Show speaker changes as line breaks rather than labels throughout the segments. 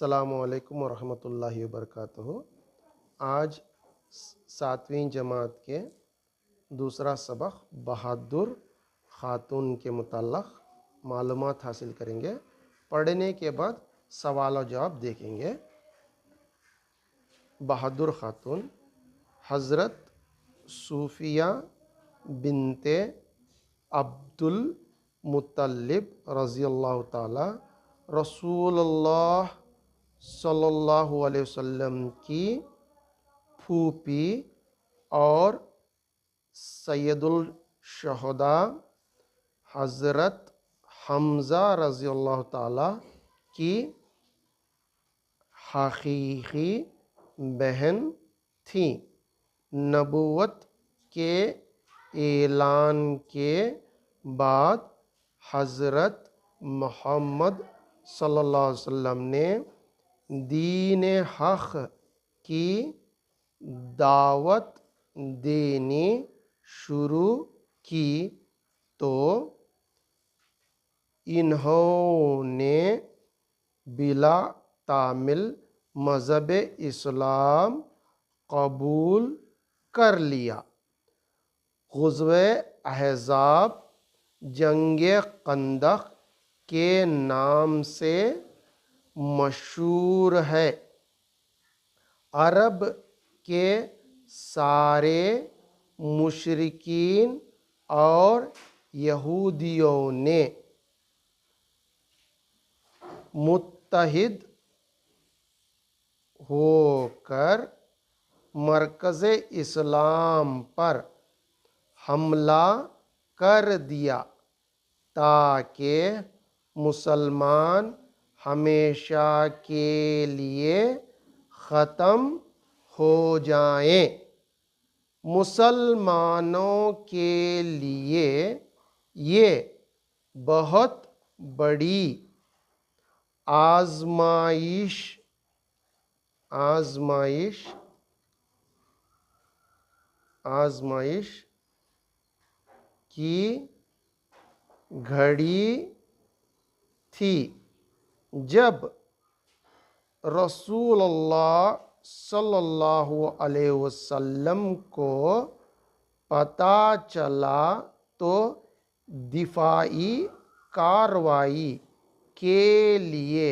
السلام علیکم ورحمۃ اللہ وبرکاتہ۔ آج 7ویں جماعت کے دوسرا سبق بہادر خاتون کے متعلق معلومات حاصل کریں گے۔ پڑھنے کے بعد سوال و جواب دیکھیں گے۔ بہادر خاتون حضرت صوفیہ بنت عبد المطلب رضی اللہ تعالی رسول اللہ صلی اللہ علیہ وسلم کی پھوپھی اور سید الشہداء حضرت حمزہ رضی اللہ تعالی کی حقیقی بہن تھیں۔ نبوت کے اعلان کے بعد حضرت محمد صلی اللہ علیہ وسلم نے دین حق کی دعوت دینی شروع کی تو انہوں نے بلا تعمیل مذہب اسلام قبول کر لیا۔ غزوہ احزاب جنگ خندق کے نام سے مشہور ہے۔ عرب کے سارے مشرکین اور یہودیوں نے متحد ہو کر مرکز اسلام پر حملہ کر دیا تاکہ مسلمان ہمیشہ کے لیے ختم ہو جائیں۔ مسلمانوں کے لیے یہ بہت بڑی آزمائش کی گھڑی تھی جب رسول اللہ صلی اللہ علیہ وسلم کو پتہ چلا تو دفاعی کارروائی کے لیے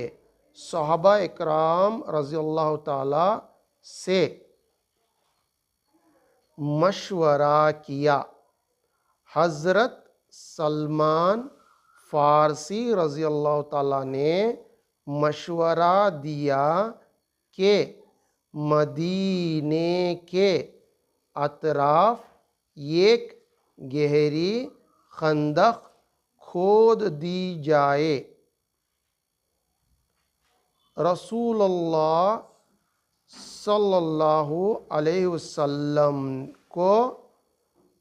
صحابہ اکرام رضی اللہ تعالی سے مشورہ کیا۔ حضرت سلمان فارسی رضی اللہ تعالیٰ نے مشورہ دیا کہ مدینے کے اطراف ایک گہری خندق کھود دی جائے۔ رسول اللہ صلی اللہ علیہ وسلم کو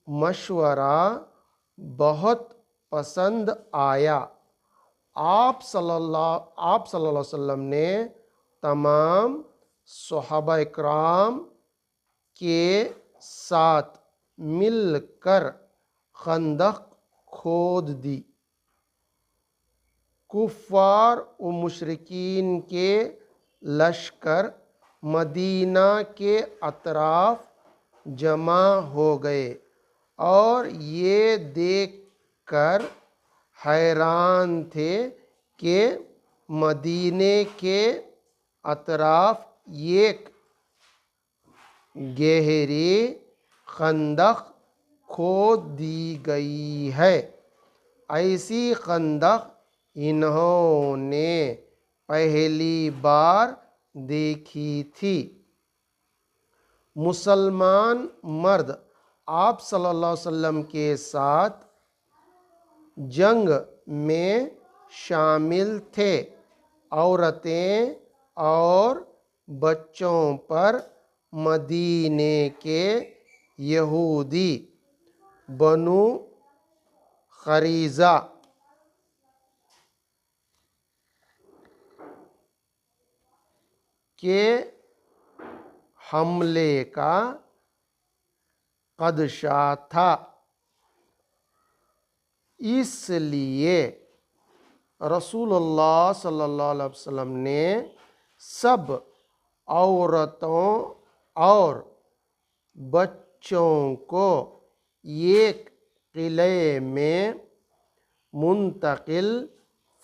مشورہ بہت پسند آیا۔ آپ صلی اللہ علیہ وسلم نے تمام صحابہ اکرام کے ساتھ مل کر خندق کھود دی۔ کفار و مشرکین کے لشکر مدینہ کے اطراف جمع ہو گئے اور یہ دیکھ کر حیران تھے کہ مدینے کے اطراف ایک گہری خندق کھود دی گئی ہے۔ ایسی خندق انہوں نے پہلی بار دیکھی تھی۔ مسلمان مرد آپ صلی اللہ علیہ وسلم کے ساتھ جنگ میں شامل تھے۔ عورتیں اور بچوں پر مدینے کے یہودی بنو قریظہ کے حملے کا خدشہ تھا، اس لیے رسول اللہ صلی اللہ علیہ وسلم نے سب عورتوں اور بچوں کو ایک قلعے میں منتقل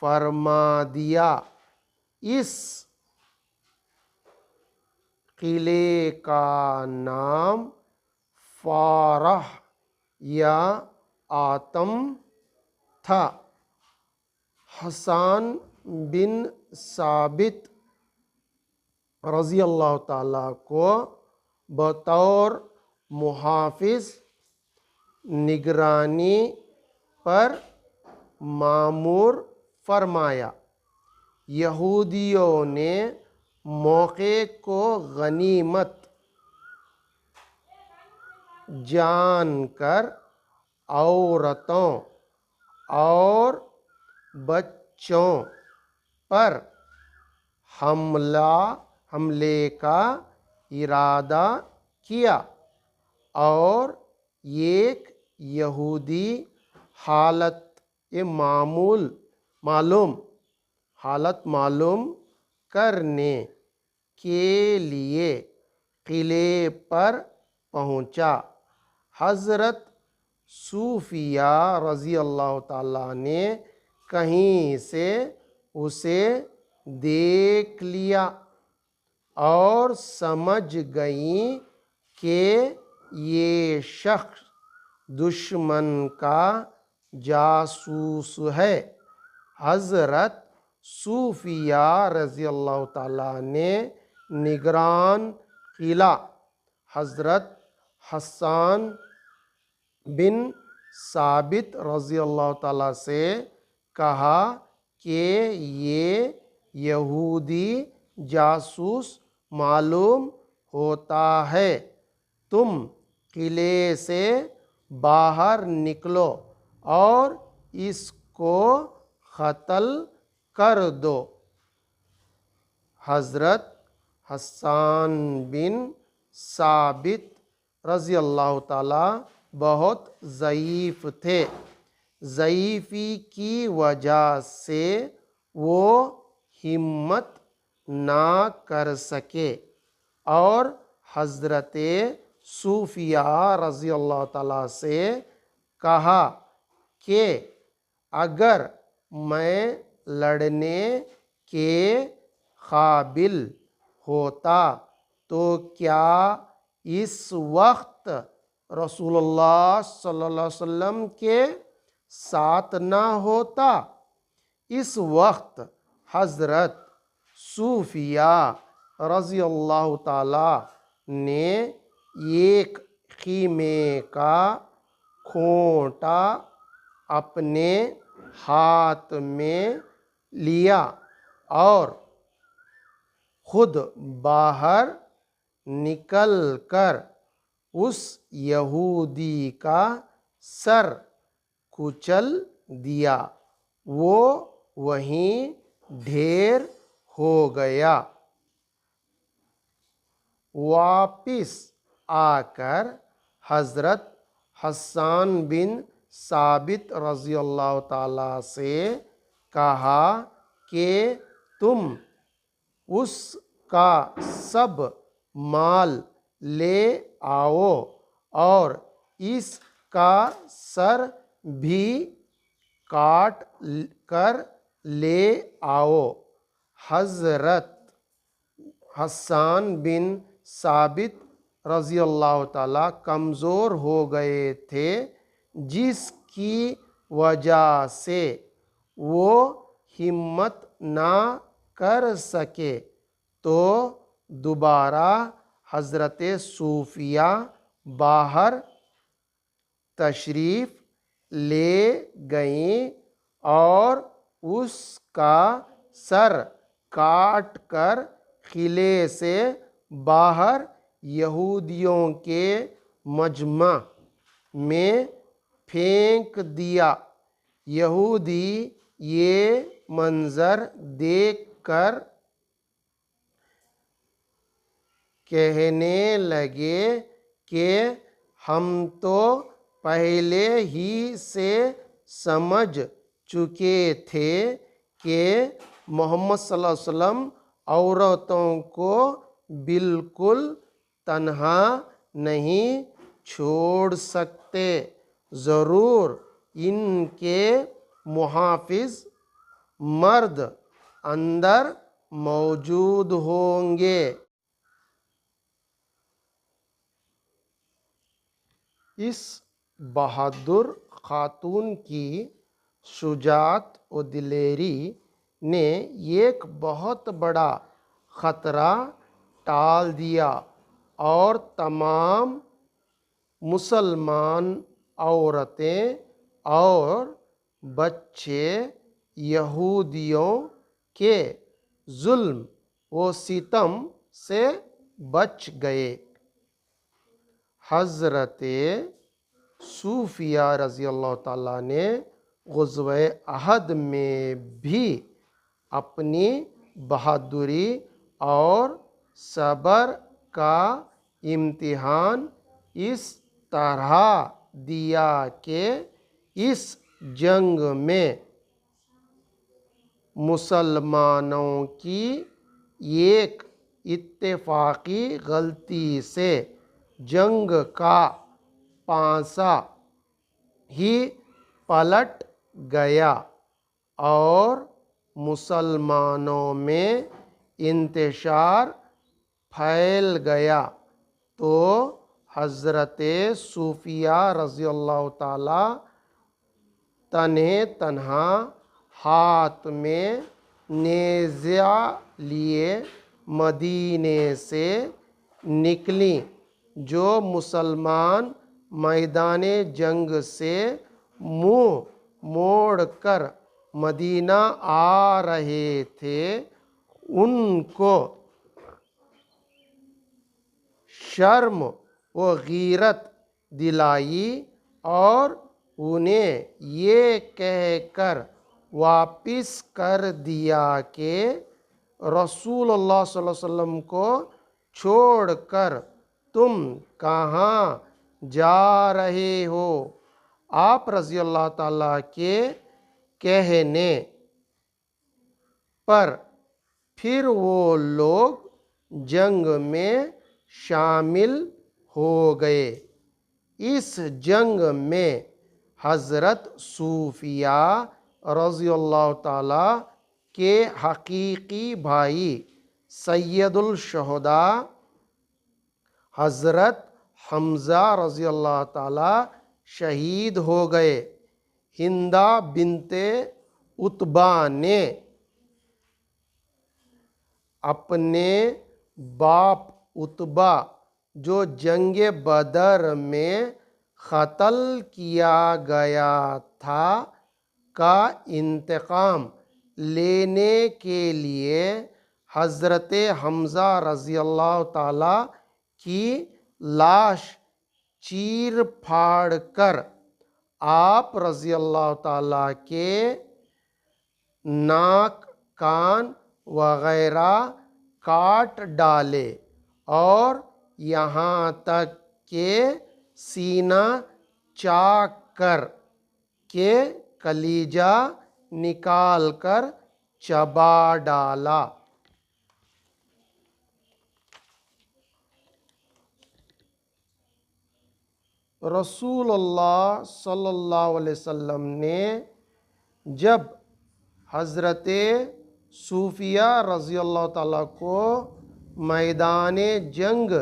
فرما دیا۔ اس قلعے کا نام فارہ یا آتم تھا۔ حسان بن ثابت رضی اللہ تعالیٰ کو بطور محافظ نگرانی پر مامور فرمایا۔ یہودیوں نے موقع کو غنیمت جان کر عورتوں اور بچوں پر حملے کا ارادہ کیا، اور ایک یہودی حالت معلوم کرنے کے لیے قلعے پر پہنچا۔ حضرت صوفیہ رضی اللہ تعالیٰ نے کہیں سے اسے دیکھ لیا اور سمجھ گئیں کہ یہ شخص دشمن کا جاسوس ہے۔ حضرت صوفیہ رضی اللہ تعالیٰ نے نگران قلعہ حضرت حسان بن ثابت رضی اللہ تعالیٰ سے کہا کہ یہ یہودی جاسوس معلوم ہوتا ہے، تم قلعے سے باہر نکلو اور اس کو قتل کر دو۔ حضرت حسان بن ثابت رضی اللہ تعالیٰ بہت ضعیف تھے۔ ضعیفی کی وجہ سے وہ ہمت نہ کر سکے اور حضرت صوفیہ رضی اللہ تعالیٰ سے کہا کہ اگر میں لڑنے کے قابل ہوتا تو کیا اس وقت رسول اللہ صلی اللہ علیہ وسلم کے ساتھ نہ ہوتا؟ اس وقت حضرت صوفیہ رضی اللہ تعالیٰ نے ایک خیمے کا کھونٹا اپنے ہاتھ میں لیا اور خود باہر نکل کر اس یہودی کا سر کچل دیا، وہ وہیں ڈھیر ہو گیا۔ واپس آ کر حضرت حسان بن ثابت رضی اللہ تعالیٰ سے کہا کہ تم اس کا سب مال لے آؤ اور اس کا سر بھی کاٹ کر لے آؤ۔ حضرت حسان بن ثابت رضی اللہ تعالیٰ کمزور ہو گئے تھے، جس کی وجہ سے وہ ہمت نہ کر سکے، تو دوبارہ حضرت صوفیہ باہر تشریف لے گئیں اور اس کا سر کاٹ کر قلعے سے باہر یہودیوں کے مجمع میں پھینک دیا۔ یہودی یہ منظر دیکھ کر کہنے لگے کہ ہم تو پہلے ہی سے سمجھ چکے تھے کہ محمد صلی اللہ علیہ وسلم عورتوں کو بالکل تنہا نہیں چھوڑ سکتے، ضرور ان کے محافظ مرد اندر موجود ہوں گے۔ اس بہادر خاتون کی شجاعت و دلیری نے ایک بہت بڑا خطرہ ٹال دیا اور تمام مسلمان عورتیں اور بچے یہودیوں کے ظلم و ستم سے بچ گئے۔ حضرت صوفیہ رضی اللہ تعالیٰ نے غزوہ احد میں بھی اپنی بہادری اور صبر کا امتحان اس طرح دیا کہ اس جنگ میں مسلمانوں کی ایک اتفاقی غلطی سے جنگ کا پانسا ہی پلٹ گیا اور مسلمانوں میں انتشار پھیل گیا، تو حضرت صوفیہ رضی اللہ تعالیٰ تنہا ہاتھ میں نیزہ لیے مدینے سے نکلیں۔ جو مسلمان میدان جنگ سے منہ موڑ کر مدینہ آ رہے تھے، ان کو شرم و غیرت دلائی اور انہیں یہ کہہ کر واپس کر دیا کہ رسول اللہ صلی اللہ علیہ وسلم کو چھوڑ کر تم کہاں جا رہے ہو۔ آپ رضی اللہ تعالیٰ کے کہنے پر پھر وہ لوگ جنگ میں شامل ہو گئے۔ اس جنگ میں حضرت صوفیہ رضی اللہ تعالیٰ کے حقیقی بھائی سید الشہداء حضرت حمزہ رضی اللہ تعالیٰ شہید ہو گئے۔ ہندہ بنت عتبہ نے اپنے باپ عتبہ جو جنگ بدر میں قتل کیا گیا تھا کا انتقام لینے کے لیے حضرت حمزہ رضی اللہ تعالیٰ کی لاش چیر پھاڑ کر آپ رضی اللہ تعالیٰ کے ناک، کان وغیرہ کاٹ ڈالے اور یہاں تک کہ سینہ چاک کر کے کلیجہ نکال کر چبا ڈالا۔ رسول اللہ صلی اللہ علیہ وسلم نے جب حضرت صوفیہ رضی اللہ تعالیٰ کو میدان جنگ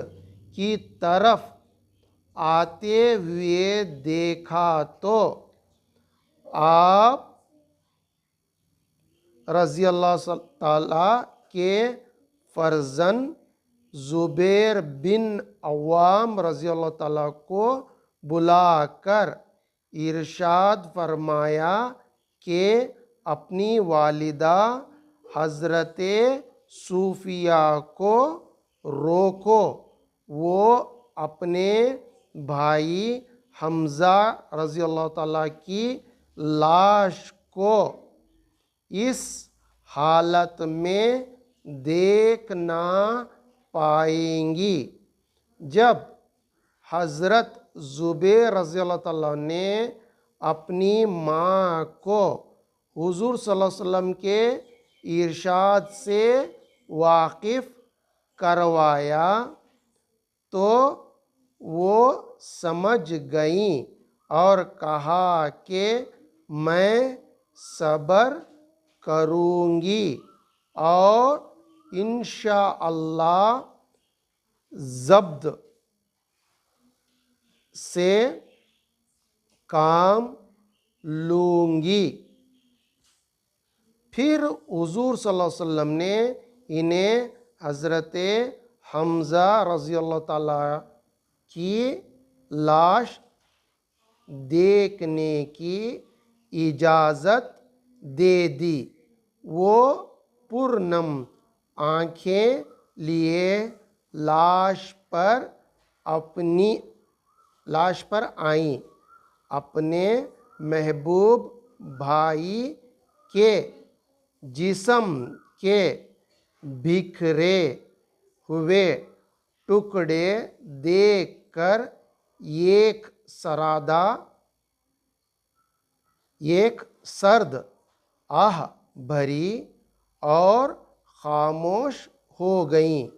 کی طرف آتے ہوئے دیکھا تو آپ رضی اللہ تعالیٰ کے فرزند زبیر بن عوام رضی اللہ تعالیٰ کو بلا کر ارشاد فرمایا کہ اپنی والدہ حضرت صوفیہ کو روکو، وہ اپنے بھائی حمزہ رضی اللہ تعالیٰ کی لاش کو اس حالت میں دیکھ نہ پائیں گی۔ جب حضرت زبیر رضی اللہ تعالیٰ نے اپنی ماں کو حضور صلی اللہ علیہ وسلم کے ارشاد سے واقف کروایا تو وہ سمجھ گئیں اور کہا کہ میں صبر کروں گی اور انشاءاللہ ضبط سے کام لوں گی۔ پھر حضور صلی اللہ علیہ وسلم نے انہیں حضرت حمزہ رضی اللہ تعالیٰ کی لاش دیکھنے کی اجازت دے دی۔ وہ پرنم آنکھیں لیے لاش پر آئیں، اپنے محبوب بھائی کے جسم کے بکھرے ہوئے ٹکڑے دیکھ کر ایک سرد آہ بھری اور خاموش ہو گئیں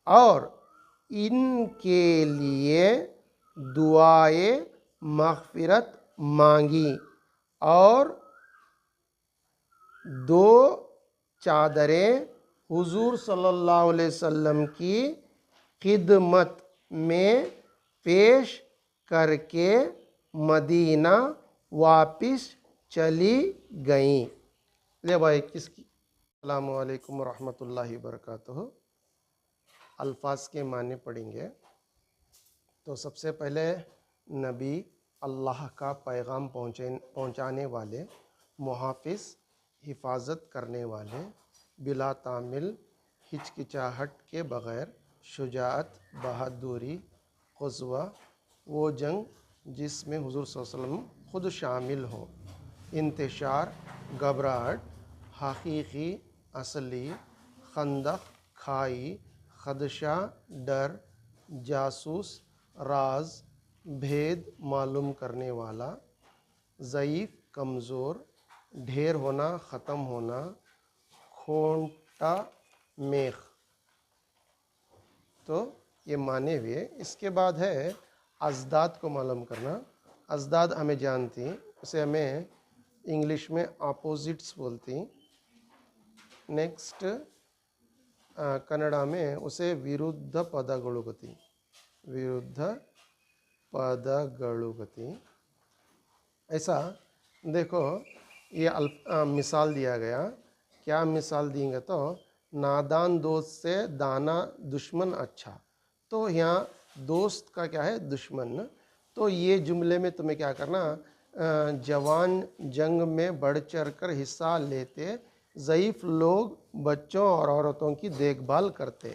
اور ان کے لیے دعائے مغفرت مانگی اور دو چادریں حضور صلی اللہ علیہ وسلم کی خدمت میں پیش کر کے مدینہ واپس چلی گئیں۔ لے بھائی کس کی؟ السلام علیکم ورحمۃ اللہ وبرکاتہ۔ الفاظ کے معنی پڑھیں گے۔ تو سب سے پہلے نبی اللہ کا پیغام پہنچانے والے، محافظ، حفاظت کرنے والے، بلا تعمل، ہچکچاہٹ کے بغیر، شجاعت، بہادری، غزوہ، وہ جنگ جس میں حضور صلی اللہ علیہ وسلم خود شامل ہوں، انتشار، گھبراہٹ، حقیقی، اصلی، خندق، کھائی، خدشہ، ڈر، جاسوس، راز، بھید معلوم کرنے والا، ضعیف، کمزور، ڈھیر ہونا، ختم ہونا، کھونٹا، میخ۔ تو یہ معنی ہوئے۔ اس کے بعد ہے ازداد کو معلوم کرنا۔ ازداد ہمیں جانتی، اسے ہمیں انگلش میں اپوزٹس بولتی۔ نیکسٹ کنڑا میں اسے ವಿರುದ್ಧ ಪದಗಳು ಗತಿ، ವಿರುದ್ಧ ಪದಗಳು ಗತಿ۔ ایسا دیکھو یہ مثال دیا گیا، کیا مثال دیں گے تو نادان دوست سے دانا دشمن اچھا۔ تو یہاں دوست کا کیا ہے؟ دشمن۔ تو یہ جملے میں تمہیں کیا کرنا، جوان جنگ میں بڑھ چڑھ کر حصہ لیتے، ضعیف لوگ بچوں اور عورتوں کی دیکھ بھال کرتے۔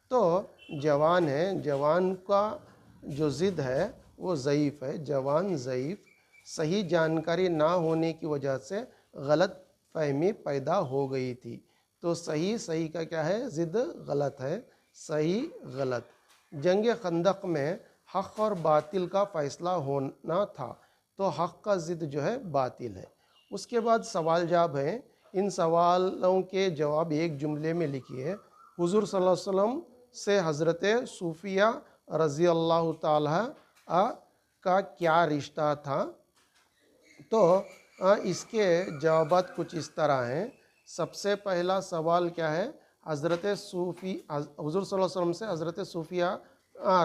تو جوان ہے، جوان کا جو ضد ہے وہ ضعیف ہے، جوان ضعیف۔ صحیح جانکاری نہ ہونے کی وجہ سے غلط فہمی پیدا ہو گئی تھی۔ تو صحیح کا کیا ہے؟ ضد غلط ہے، صحیح غلط۔ جنگ خندق میں حق اور باطل کا فیصلہ ہونا تھا، تو حق کا ضد جو ہے باطل ہے۔ اس کے بعد سوال جواب ہیں۔ ان سوالوں کے جواب ایک جملے میں لکھیے۔ حضور صلی اللہ علیہ وسلم سے حضرت صوفیہ رضی اللہ تعالیٰ کا کیا رشتہ تھا؟ تو اس کے جوابات کچھ اس طرح ہیں۔ سب سے پہلا سوال کیا ہے؟ حضور صلی اللہ علیہ وسلم سے حضرت صوفیہ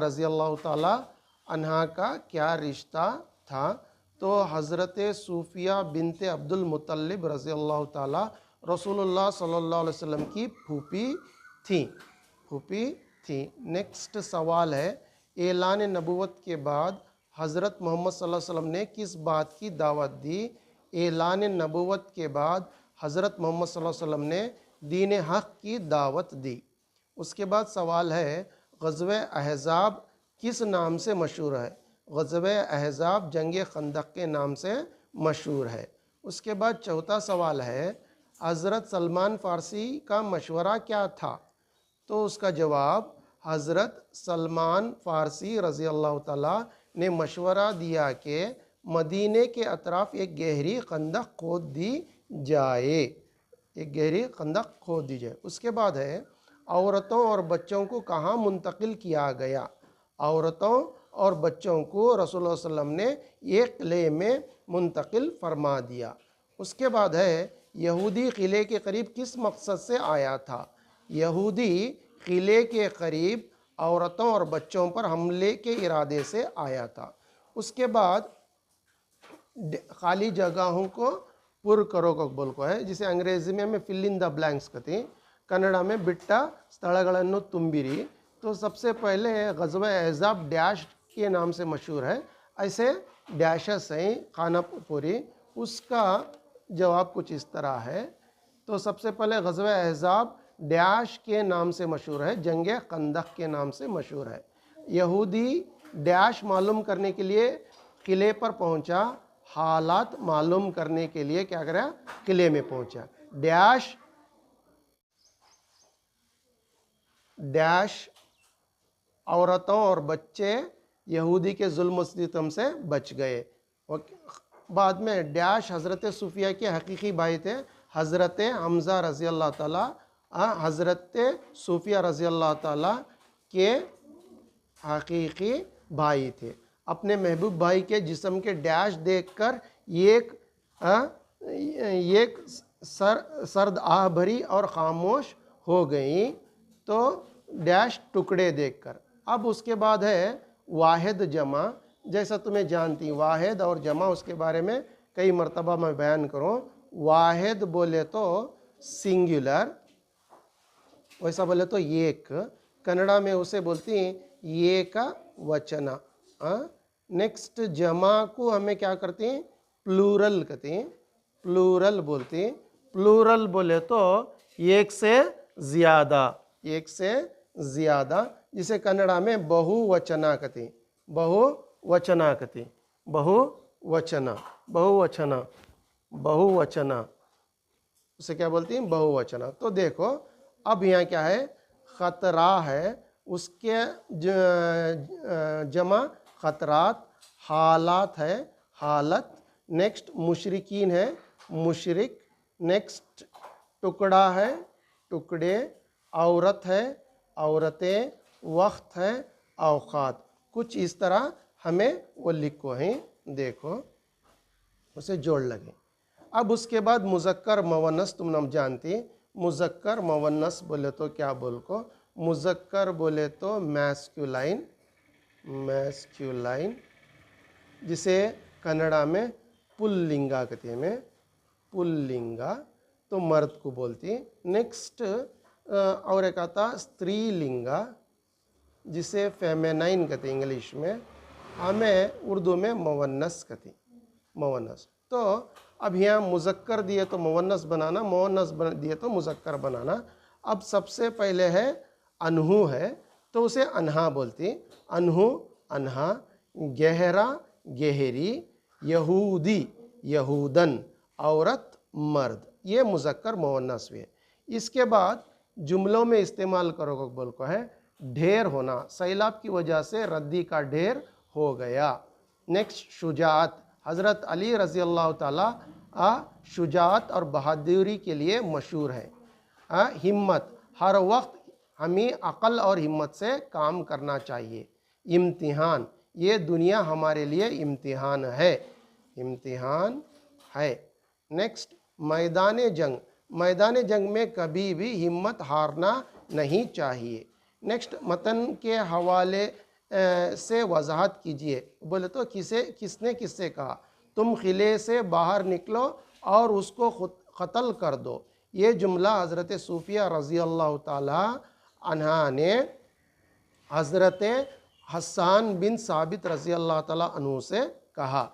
رضی اللہ تعالیٰ عنہا کا کیا رشتہ تھا؟ تو حضرت صوفیہ بنت عبد المطلب رضی اللہ تعالیٰ رسول اللہ صلی اللہ علیہ وسلم کی پھوپھی تھیں۔ نیکسٹ سوال ہے، اعلان نبوت کے بعد حضرت محمد صلی اللہ علیہ وسلم نے کس بات کی دعوت دی؟ اعلان نبوت کے بعد حضرت محمد صلی اللہ علیہ وسلم نے دین حق کی دعوت دی۔ اس کے بعد سوال ہے، غزوہ احزاب کس نام سے مشہور ہے؟ غزوہ احزاب جنگ خندق کے نام سے مشہور ہے۔ اس کے بعد چوتھا سوال ہے، حضرت سلمان فارسی کا مشورہ کیا تھا؟ تو اس کا جواب، حضرت سلمان فارسی رضی اللہ تعالیٰ نے مشورہ دیا کہ مدینے کے اطراف ایک گہری خندق کھود دی جائے۔ ایک گہری خندق کھود دی جائے۔ اس کے بعد ہے عورتوں اور بچوں کو کہاں منتقل کیا گیا؟ عورتوں اور بچوں کو رسول اللہ صلی اللہ علیہ وسلم نے ایک قلعے میں منتقل فرما دیا۔ اس کے بعد ہے یہودی قلعے کے قریب کس مقصد سے آیا تھا؟ یہودی قلعے کے قریب عورتوں اور بچوں پر حملے کے ارادے سے آیا تھا۔ اس کے بعد خالی جگہوں کو پر کرو کو ہے، جسے انگریزی میں ہمیں فل ان دا بلینکس کہتے ہیں، کنڑا میں بٹا ستھಳಗಳನ್ನು ತುಂಬಿರಿ۔ تو سب سے پہلے غزوہ احزاب ڈیش کے نام سے مشہور ہے، ایسے ڈیشز ہیں خانہ پوری۔ اس کا جواب کچھ اس طرح ہے۔ تو سب سے پہلے غزوہ احزاب ڈیش کے نام سے مشہور ہے، جنگ خندق کے نام سے مشہور ہے۔ یہودی ڈیش معلوم کرنے کے لیے قلعے پر پہنچا، حالات معلوم کرنے کے لیے کیا کرا؟ قلعے میں پہنچا۔ ڈیش عورتوں اور بچے یہودی کے ظلم و ستم سے بچ گئے۔ بعد میں ڈیش حضرت صوفیہ کے حقیقی بھائی تھے، حضرت حمزہ رضی اللہ تعالیٰ، حضرت صوفیہ رضی اللہ تعالیٰ کے حقیقی بھائی تھے۔ اپنے محبوب بھائی کے جسم کے ڈیش دیکھ کر ایک سرد آہ بھری اور خاموش ہو گئیں، تو ڈیش ٹکڑے دیکھ کر۔ اب اس کے بعد ہے واحد جمع، جیسا تمہیں جانتی واحد اور جمع، اس کے بارے میں کئی مرتبہ میں بیان کروں۔ واحد بولے تو سنگولر، ویسا بولے تو ایک، کنڑا میں اسے بولتی ہیں ایک وچنا۔ نیکسٹ جمع کو ہمیں کیا کرتے ہیں؟ پلورل کہتے ہیں، پلورل بولتے ہیں۔ پلورل بولے تو ایک سے زیادہ، ایک سے زیادہ، جسے کنڑا میں بہو وچنا کہتے ہیں، بہو وچنا کہتے ہیں، بہو وچنا، بہو وچنا، بہو وچنا، اسے کیا بولتے ہیں؟ بہو وچنا۔ تو دیکھو اب یہاں کیا ہے؟ خطرہ ہے، اس کے جمع خطرات، حالات ہے حالت، نیکسٹ مشرکین ہے مشرک، نیکسٹ ٹکڑا ہے ٹکڑے، عورت ہے عورتیں، وقت ہے اوقات۔ کچھ اس طرح ہمیں وہ لکھو ہیں، دیکھو اسے جوڑ لگے۔ اب اس کے بعد مذکر مونث تم نام جانتی، مذکر مونث بولے تو کیا بول کو؟ مذکر بولے تو میسکولائن، میسکولائن، جسے کنڑا میں پلنگا کہتے ہیں، پلنگا، تو مرد کو بولتی ہیں۔ نیکسٹ اور ایک آتا استری لنگا، جسے فیمینائن کہتے ہیں انگلش میں، ہمیں اردو میں مونث کہتے ہیں، مونث۔ تو اب یہاں مذکر دیے تو مونث بنانا، مونث دیے تو مذکر بنانا۔ اب سب سے پہلے ہے انہو ہے، تو اسے انہا بولتی ہیں، انہو انہا، گہرا گہری، یہودی یہودن، عورت مرد، یہ مذکر مونث بھی ہے۔ اس کے بعد جملوں میں استعمال کرو گے بول کو ہے ڈھیر ہونا، سیلاب کی وجہ سے ردی کا ڈھیر ہو گیا۔ نیکسٹ شجاعت، حضرت علی رضی اللہ تعالیٰ شجاعت اور بہادری کے لیے مشہور ہے۔ ہمت، ہر وقت ہمیں عقل اور ہمت سے کام کرنا چاہیے۔ امتحان، یہ دنیا ہمارے لیے امتحان ہے، امتحان ہے۔ نیکسٹ میدان جنگ، میدان جنگ میں کبھی بھی ہمت ہارنا نہیں چاہیے۔ نیکسٹ متن کے حوالے سے وضاحت کیجئے، بولے تو کس نے کس سے کہا؟ تم قلعے سے باہر نکلو اور اس کو قتل کر دو۔ یہ جملہ حضرت صوفیہ رضی اللہ تعالی عنہ نے حضرت حسان بن ثابت رضی اللہ تعالیٰ عنہ سے کہا۔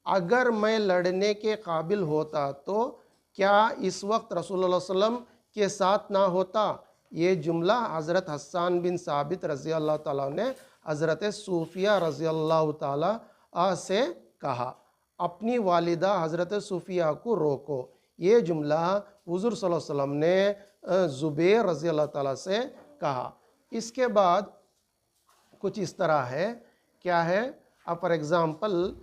اگر میں لڑنے کے قابل ہوتا تو کیا اس وقت رسول اللہ صلی اللہ علیہ وسلم کے ساتھ نہ ہوتا؟ یہ جملہ حضرت حسان بن ثابت رضی اللہ تعالیٰ نے حضرت صوفیہ رضی اللہ تعالیٰ سے کہا۔ اپنی والدہ حضرت صوفیہ کو روکو، یہ جملہ حضور صلی اللہ علیہ وسلم نے زبیر رضی اللہ تعالیٰ سے کہا۔ اس کے بعد کچھ اس طرح ہے، کیا ہے؟ فار ایگزامپل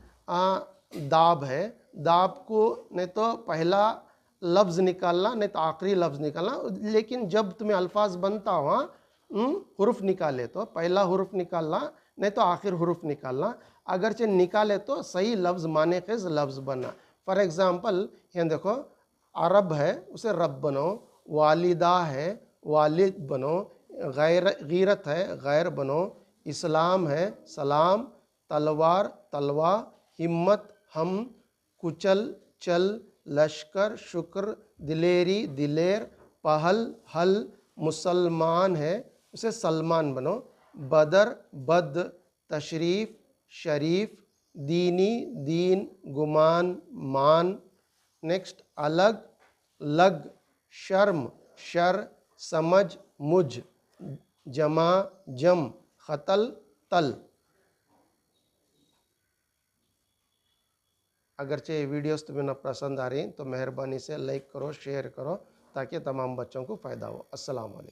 داب ہے، داب کو نے تو پہلا لفظ نکالنا نہیں تو آخری لفظ نکالنا. لیکن جب تمہیں الفاظ بنتا ہوا حروف نکالے تو پہلا حروف نکالنا نہیں تو آخر حروف نکالنا. اگرچہ نکالے تو صحیح لفظ معنی خیز لفظ بننا. فار ایگزامپل یہاں دیکھو عرب ہے اسے رب بنو، والدہ ہے والد بنو، غیرت ہے غیر بنو، اسلام ہے سلام، تلوار تلوا، ہمت ہم، کچل چل، لشکر شکر، دلیری دلیر، پہل حل، مسلمان ہے اسے سلمان بنو، بدر بد، تشریف شریف، دینی دین، گمان مان. نیکسٹ الگ لگ، شرم شر، سمجھ مجھ، جمع جم، قتل تل. اگرچہ یہ ویڈیوز تمہیں نہ پسند آ رہی ہیں تو مہربانی سے لائک کرو، شیئر کرو تاکہ تمام بچوں کو فائدہ ہو. السلام علیکم.